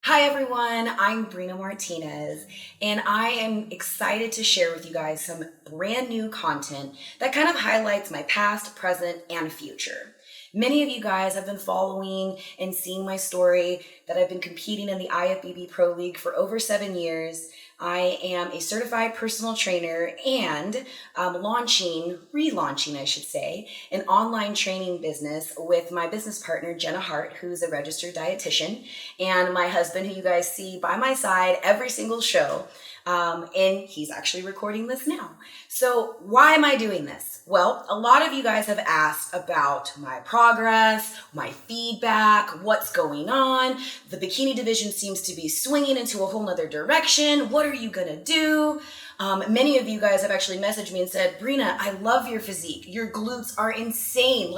Hi everyone, I'm Breena Martinez, and I am excited to share with you guys some brand new content that kind of highlights my past, present, and future. Many of you guys have been following and seeing my story that I've been competing in the IFBB Pro League for over 7 years. I am a certified personal trainer and relaunching, I should say, an online training business with my business partner, Jenna Hart, who's a registered dietitian, and my husband, who you guys see by my side every single show. And he's actually recording this now. So why am I doing this? Well, a lot of you guys have asked about my progress, my feedback, what's going on. The bikini division seems to be swinging into a whole nother direction. What are you gonna do? Many of you guys have actually messaged me and said, Breena, I love your physique. Your glutes are insane.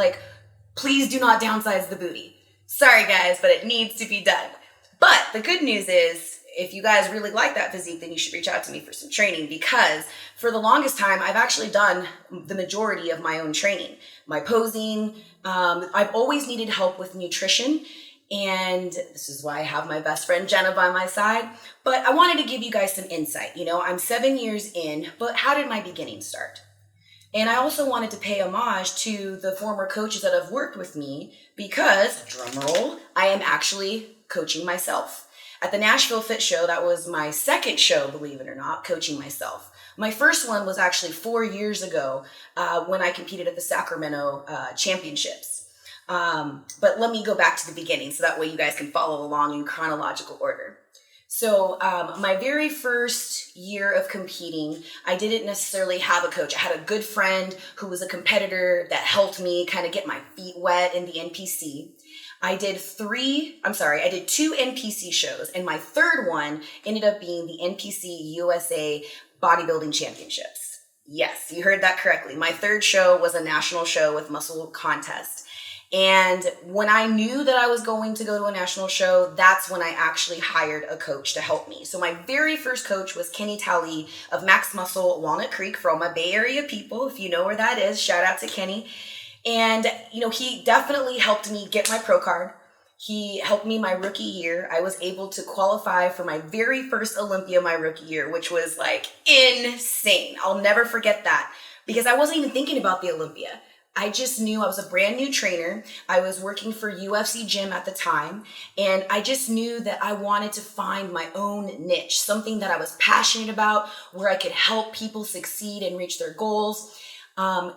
Please do not downsize the booty. Sorry guys, but it needs to be done. But the good news is, if you guys really like that physique, then you should reach out to me for some training, because for the longest time, I've actually done the majority of my own training. My posing, I've always needed help with nutrition, and this is why I have my best friend Jenna by my side. But I wanted to give you guys some insight. I'm 7 years in, but how did my beginning start? And I also wanted to pay homage to the former coaches that have worked with me, because, drumroll, I am actually coaching myself. At the Nashville Fit Show, that was my second show, believe it or not, coaching myself. My first one was actually 4 years ago when I competed at the Sacramento Championships. But let me go back to the beginning so that way you guys can follow along in chronological order. So my very first year of competing, I didn't necessarily have a coach. I had a good friend who was a competitor that helped me kind of get my feet wet in the NPC. I did two NPC shows, and my third one ended up being the NPC USA Bodybuilding Championships. Yes, you heard that correctly. My third show was a national show with muscle contest. And when I knew that I was going to go to a national show, that's when I actually hired a coach to help me. So my very first coach was Kenny Talley of Max Muscle Walnut Creek, for all my Bay Area people. If you know where that is, shout out to Kenny. And, he definitely helped me get my pro card. He helped me my rookie year. I was able to qualify for my very first Olympia my rookie year, which was insane. I'll never forget that, because I wasn't even thinking about the Olympia. I just knew I was a brand new trainer. I was working for UFC Gym at the time, and I just knew that I wanted to find my own niche, something that I was passionate about, where I could help people succeed and reach their goals.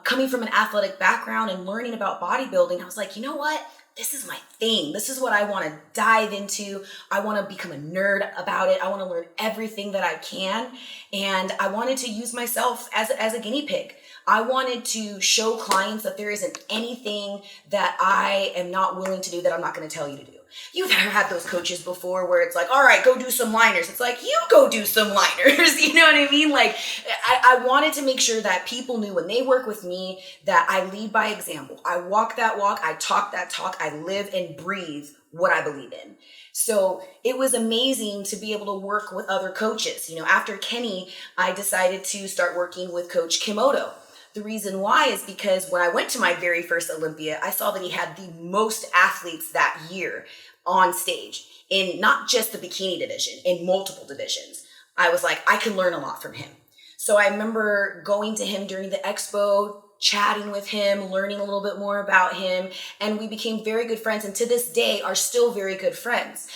Coming from an athletic background and learning about bodybuilding, I was like, you know what? This is my thing. This is what I want to dive into. I want to become a nerd about it. I want to learn everything that I can. And I wanted to use myself as a guinea pig. I wanted to show clients that there isn't anything that I am not willing to do that I'm not going to tell you to do. You've had those coaches before where it's like, all right, go do some liners. It's like, you go do some liners. You know what I mean? I wanted to make sure that people knew when they work with me that I lead by example. I walk that walk. I talk that talk. I live and breathe what I believe in. So it was amazing to be able to work with other coaches. After Kenny, I decided to start working with Coach Kimoto. The reason why is because when I went to my very first Olympia, I saw that he had the most athletes that year on stage, in not just the bikini division, in multiple divisions. I was like, I can learn a lot from him. So I remember going to him during the expo, chatting with him, learning a little bit more about him, and we became very good friends, and to this day are still very good friends.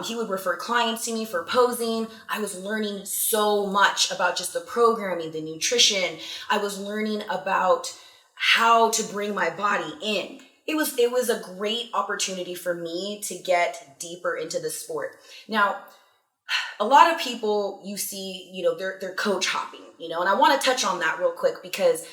He would refer clients to me for posing. I was learning so much about just the programming, the nutrition. I was learning about how to bring my body in. It was a great opportunity for me to get deeper into the sport. Now, a lot of people you see, they're coach hopping, and I want to touch on that real quick, because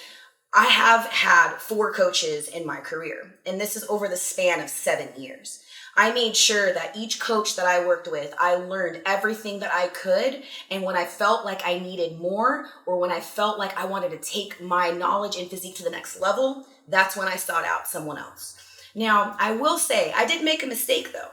I have had 4 coaches in my career, and this is over the span of 7 years. I made sure that each coach that I worked with, I learned everything that I could. And when I felt like I needed more, or when I felt like I wanted to take my knowledge and physique to the next level, that's when I sought out someone else. Now, I will say, I did make a mistake though.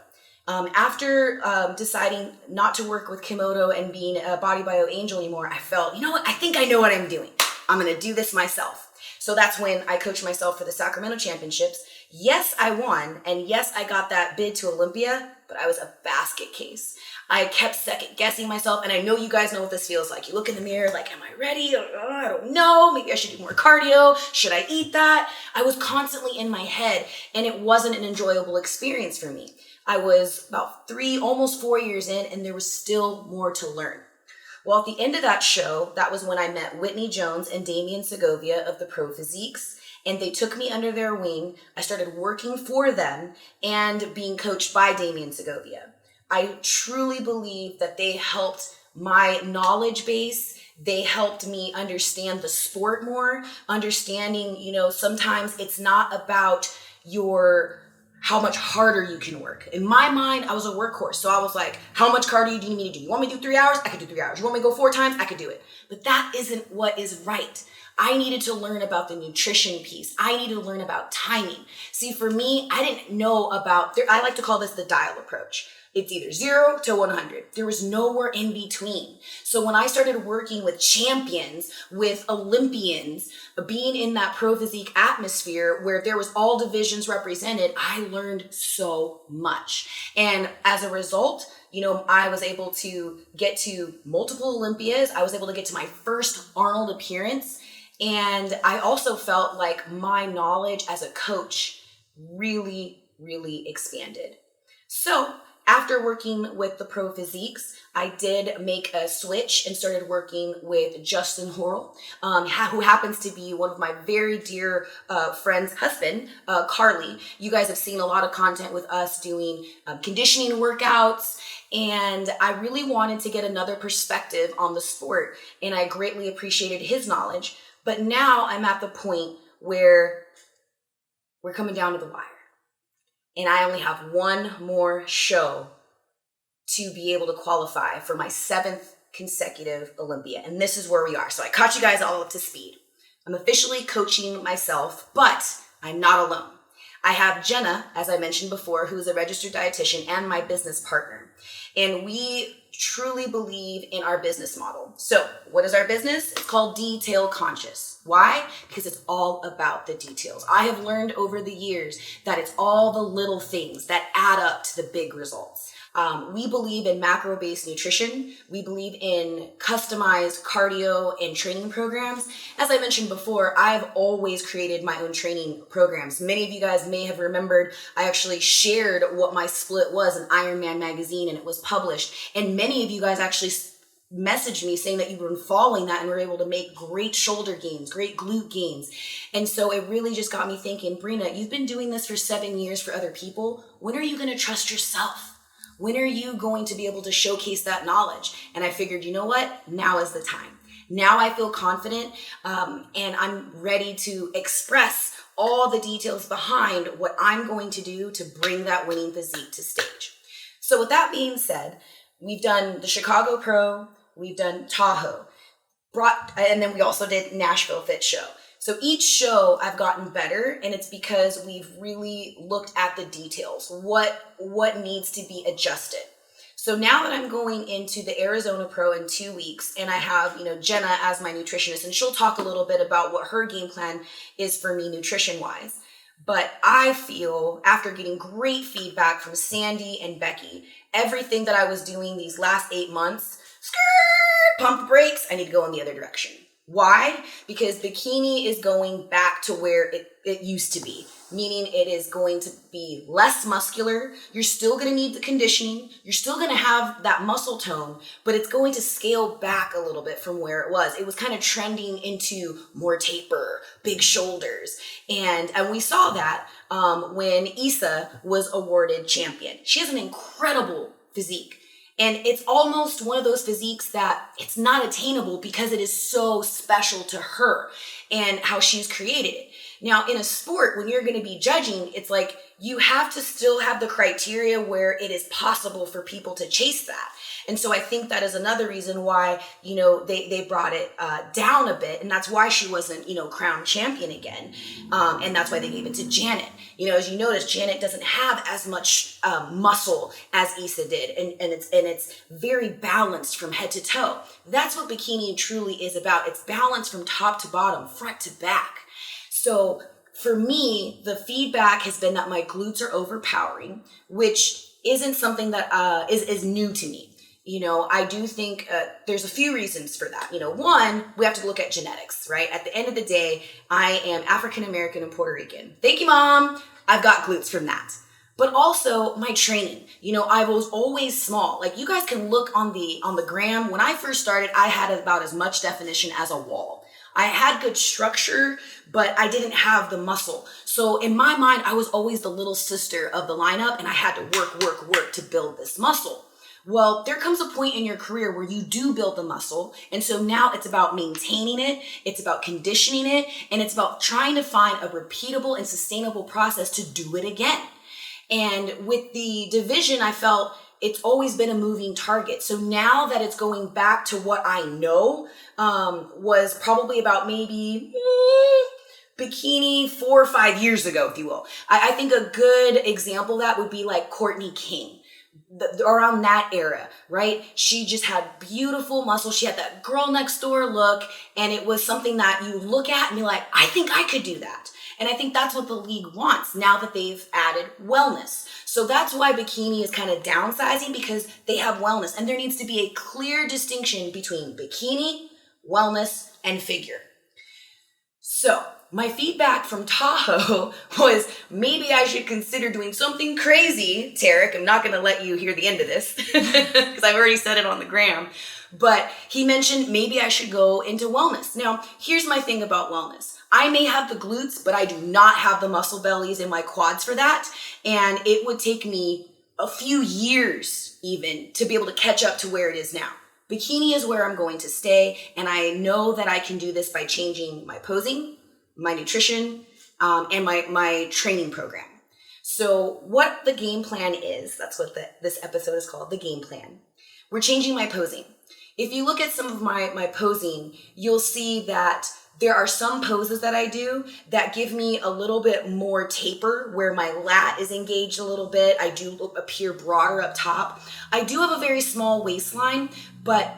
After deciding not to work with Kimoto and being a Body Bio Angel anymore, I felt, you know what, I think I know what I'm doing. I'm going to do this myself. So that's when I coached myself for the Sacramento Championships. Yes, I won. And yes, I got that bid to Olympia, but I was a basket case. I kept second guessing myself, and I know you guys know what this feels like. You look in the mirror like, am I ready? I don't know. Maybe I should do more cardio. Should I eat that? I was constantly in my head, and it wasn't an enjoyable experience for me. I was about 3, almost 4 years in, and there was still more to learn. Well, at the end of that show, that was when I met Whitney Jones and Damian Segovia of the Pro Physiques, and they took me under their wing. I started working for them and being coached by Damian Segovia. I truly believe that they helped my knowledge base. They helped me understand the sport more, understanding, sometimes it's not about how much harder you can work. In my mind, I was a workhorse. So I was like, how much cardio do you need me to do? You want me to do 3 hours? I could do 3 hours. You want me to go 4 times? I could do it. But that isn't what is right. I needed to learn about the nutrition piece. I needed to learn about timing. See, for me, I didn't know I like to call this the dial approach. It's either 0 to 100. There was nowhere in between. So when I started working with champions, with Olympians, being in that pro physique atmosphere where there was all divisions represented, I learned so much. And as a result, I was able to get to multiple Olympias. I was able to get to my first Arnold appearance. And I also felt like my knowledge as a coach really, really expanded. So after working with the Pro Physiques, I did make a switch and started working with Justin Horrell, who happens to be one of my very dear friend's husband, Carly. You guys have seen a lot of content with us doing conditioning workouts, and I really wanted to get another perspective on the sport, and I greatly appreciated his knowledge. But now I'm at the point where we're coming down to the wire. And I only have one more show to be able to qualify for my 7th consecutive Olympia. And this is where we are. So I caught you guys all up to speed. I'm officially coaching myself, but I'm not alone. I have Jenna, as I mentioned before, who is a registered dietitian and my business partner. And we truly believe in our business model. So what is our business? It's called Detail Conscious. Why? Because it's all about the details. I have learned over the years that it's all the little things that add up to the big results. We believe in macro-based nutrition. We believe in customized cardio and training programs. As I mentioned before, I've always created my own training programs. Many of you guys may have remembered I actually shared what my split was in Ironman magazine, and it was published. And many of you guys actually messaged me saying that you were following that and were able to make great shoulder gains, great glute gains. And so it really just got me thinking, Breena, you've been doing this for 7 years for other people. When are you going to trust yourself? When are you going to be able to showcase that knowledge? And I figured, you know what? Now is the time. Now I feel confident, and I'm ready to express all the details behind what I'm going to do to bring that winning physique to stage. So with that being said, we've done the Chicago Pro, we've done Tahoe, and then we also did Nashville Fit Show. So each show I've gotten better, and it's because we've really looked at the details, what needs to be adjusted. So now that I'm going into the Arizona Pro in 2 weeks, and I have, Jenna as my nutritionist, and she'll talk a little bit about what her game plan is for me nutrition-wise. But I feel, after getting great feedback from Sandy and Becky, everything that I was doing these last 8 months, pump the brakes, I need to go in the other direction. Why? Because bikini is going back to where it used to be, meaning it is going to be less muscular. You're still going to need the conditioning. You're still going to have that muscle tone, but it's going to scale back a little bit from where it was. It was kind of trending into more taper, big shoulders. And we saw that when Issa was awarded champion. She has an incredible physique. And it's almost one of those physiques that it's not attainable because it is so special to her and how she's created it. Now, in a sport, when you're going to be judging, it's like you have to still have the criteria where it is possible for people to chase that. And so I think that is another reason why, they brought it down a bit. And that's why she wasn't, crowned champion again. And that's why they gave it to Janet. As you notice, Janet doesn't have as much muscle as Issa did. And it's very balanced from head to toe. That's what bikini truly is about. It's balanced from top to bottom, front to back. So for me, the feedback has been that my glutes are overpowering, which isn't something that is new to me. I do think there's a few reasons for that. One, we have to look at genetics, right? At the end of the day, I am African American and Puerto Rican. Thank you, Mom. I've got glutes from that. But also my training. I was always small. Like, you guys can look on the gram. When I first started, I had about as much definition as a wall. I had good structure, but I didn't have the muscle. So in my mind, I was always the little sister of the lineup, and I had to work to build this muscle. Well, there comes a point in your career where you do build the muscle. And so now it's about maintaining it. It's about conditioning it. And it's about trying to find a repeatable and sustainable process to do it again. And with the division, I felt it's always been a moving target. So now that it's going back to what I know, was probably about maybe bikini 4 or 5 years ago, if you will. I think a good example of that would be like Courtney King. Around that era, right? She just had beautiful muscles. She had that girl next door look, and it was something that you look at and be like, I think I could do that. And I think that's what the league wants now that they've added wellness. So that's why bikini is kind of downsizing, because they have wellness, and there needs to be a clear distinction between bikini, wellness, and figure. So my feedback from Tahoe was maybe I should consider doing something crazy. Tarek, I'm not going to let you hear the end of this because I've already said it on the gram. But he mentioned maybe I should go into wellness. Now, here's my thing about wellness. I may have the glutes, but I do not have the muscle bellies in my quads for that. And it would take me a few years even to be able to catch up to where it is now. Bikini is where I'm going to stay. And I know that I can do this by changing my posing, my nutrition, and my training program. So what the game plan is, that's what this episode is called, the game plan. We're changing my posing. If you look at some of my posing, you'll see that there are some poses that I do that give me a little bit more taper, where my lat is engaged a little bit. I do appear broader up top. I do have a very small waistline, but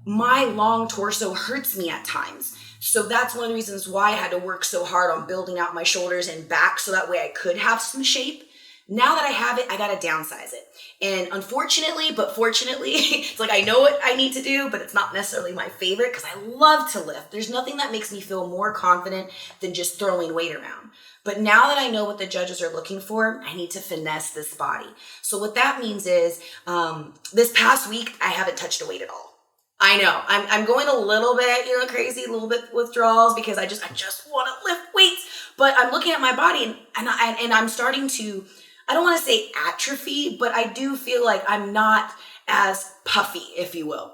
my long torso hurts me at times. So that's one of the reasons why I had to work so hard on building out my shoulders and back, so that way I could have some shape. Now that I have it, I got to downsize it. And unfortunately, but fortunately, it's like I know what I need to do, but it's not necessarily my favorite because I love to lift. There's nothing that makes me feel more confident than just throwing weight around. But now that I know what the judges are looking for, I need to finesse this body. So what that means is this past week, I haven't touched a weight at all. I know I'm going a little bit, crazy, a little bit withdrawals because I just want to lift weights. But I'm looking at my body and I'm starting to, I don't want to say atrophy, but I do feel like I'm not as puffy, if you will.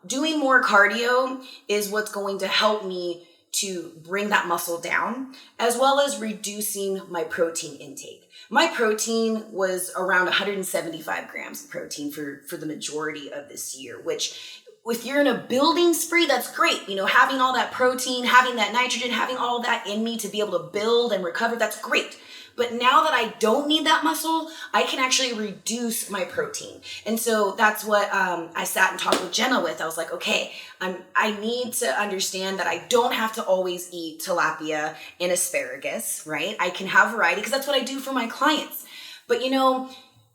Doing more cardio is what's going to help me to bring that muscle down, as well as reducing my protein intake. My protein was around 175 grams of protein for the majority of this year, which if you're in a building spree, that's great. Having all that protein, having that nitrogen, having all that in me to be able to build and recover, that's great. But now that I don't need that muscle, I can actually reduce my protein. And so that's what I sat and talked with Jenna with. I was like, okay, I need to understand that I don't have to always eat tilapia and asparagus, right? I can have variety because that's what I do for my clients. But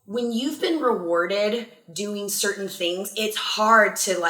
when you've been rewarded doing certain things, it's hard to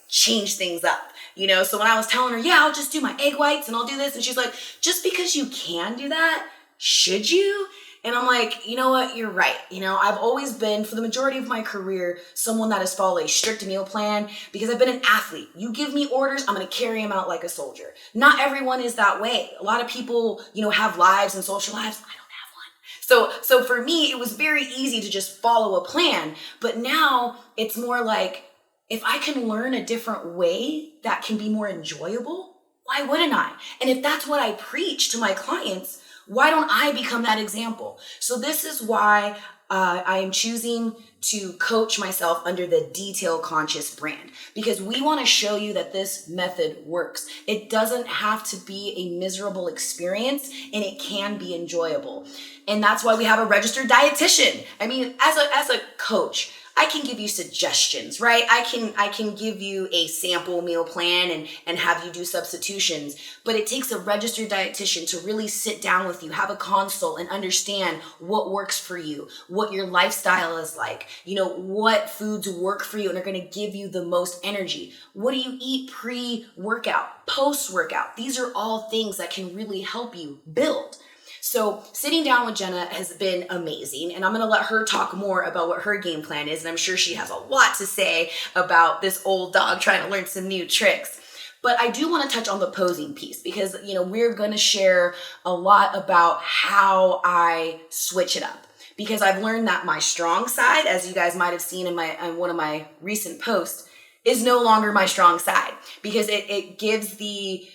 change things up. So when I was telling her, yeah, I'll just do my egg whites and I'll do this. And she's like, just because you can do that, should you? And I'm like, you know what? You're right. I've always been, for the majority of my career, someone that has followed a strict meal plan because I've been an athlete. You give me orders, I'm going to carry them out like a soldier. Not everyone is that way. A lot of people, have lives and social lives. I don't have one. So for me, it was very easy to just follow a plan. But now it's more like, if I can learn a different way that can be more enjoyable, why wouldn't I? And if that's what I preach to my clients, why don't I become that example? So this is why I am choosing to coach myself under the Detail Conscious brand, because we want to show you that this method works. It doesn't have to be a miserable experience, and it can be enjoyable. And that's why we have a registered dietitian. I mean, as a coach, I can give you suggestions, right? I can give you a sample meal plan and have you do substitutions, but it takes a registered dietitian to really sit down with you, have a consult, and understand what works for you, what your lifestyle is like, what foods work for you and are going to give you the most energy. What do you eat pre-workout, post-workout? These are all things that can really help you build. So sitting down with Jenna has been amazing, and I'm going to let her talk more about what her game plan is, and I'm sure she has a lot to say about this old dog trying to learn some new tricks. But I do want to touch on the posing piece because, we're going to share a lot about how I switch it up, because I've learned that my strong side, as you guys might have seen in one of my recent posts, is no longer my strong side, because it gives the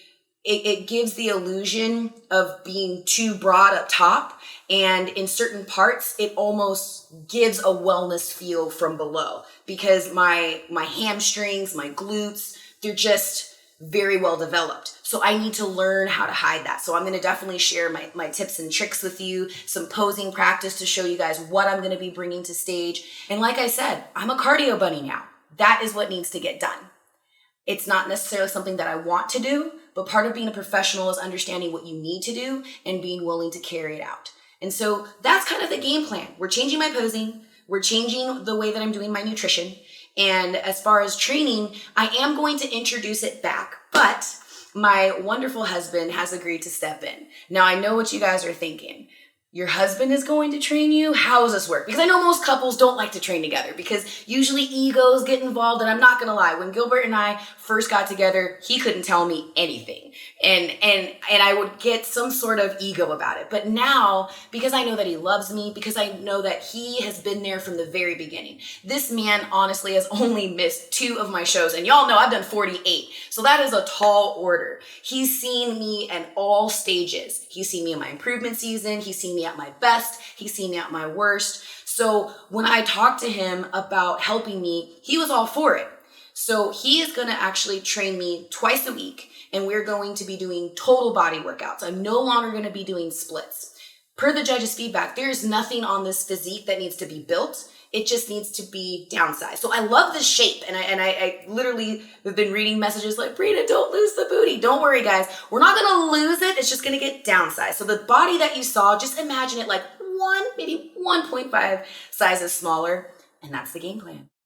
illusion of being too broad up top, and in certain parts it almost gives a wellness feel from below, because my hamstrings, my glutes, they're just very well developed. So I need to learn how to hide that. So I'm going to definitely share my tips and tricks with you, some posing practice to show you guys what I'm going to be bringing to stage. And like I said, I'm a cardio bunny now. That is what needs to get done. It's not necessarily something that I want to do, but part of being a professional is understanding what you need to do and being willing to carry it out. And so that's kind of the game plan. We're changing my posing. We're changing the way that I'm doing my nutrition. And as far as training, I am going to introduce it back, but my wonderful husband has agreed to step in. Now, I know what you guys are thinking. Your husband is going to train you? How does this work? Because I know most couples don't like to train together because usually egos get involved. And I'm not going to lie, when Gilbert and I first got together, he couldn't tell me anything. And I would get some sort of ego about it. But now, because I know that he loves me, because I know that he has been there from the very beginning. This man honestly has only missed 2 of my shows. And y'all know I've done 48. So that is a tall order. He's seen me at all stages. He's seen me in my improvement season. He's seen me at my best. He's seen me at my worst. So when I talked to him about helping me, he was all for it. So he is going to actually train me twice a week, and we're going to be doing total body workouts. I'm no longer going to be doing splits. Per the judges' feedback, there's nothing on this physique that needs to be built. It just needs to be downsized. So I love the shape. And I literally have been reading messages like, Breena, don't lose the booty. Don't worry, guys. We're not going to lose it. It's just going to get downsized. So the body that you saw, just imagine it like maybe 1.5 sizes smaller. And that's the game plan.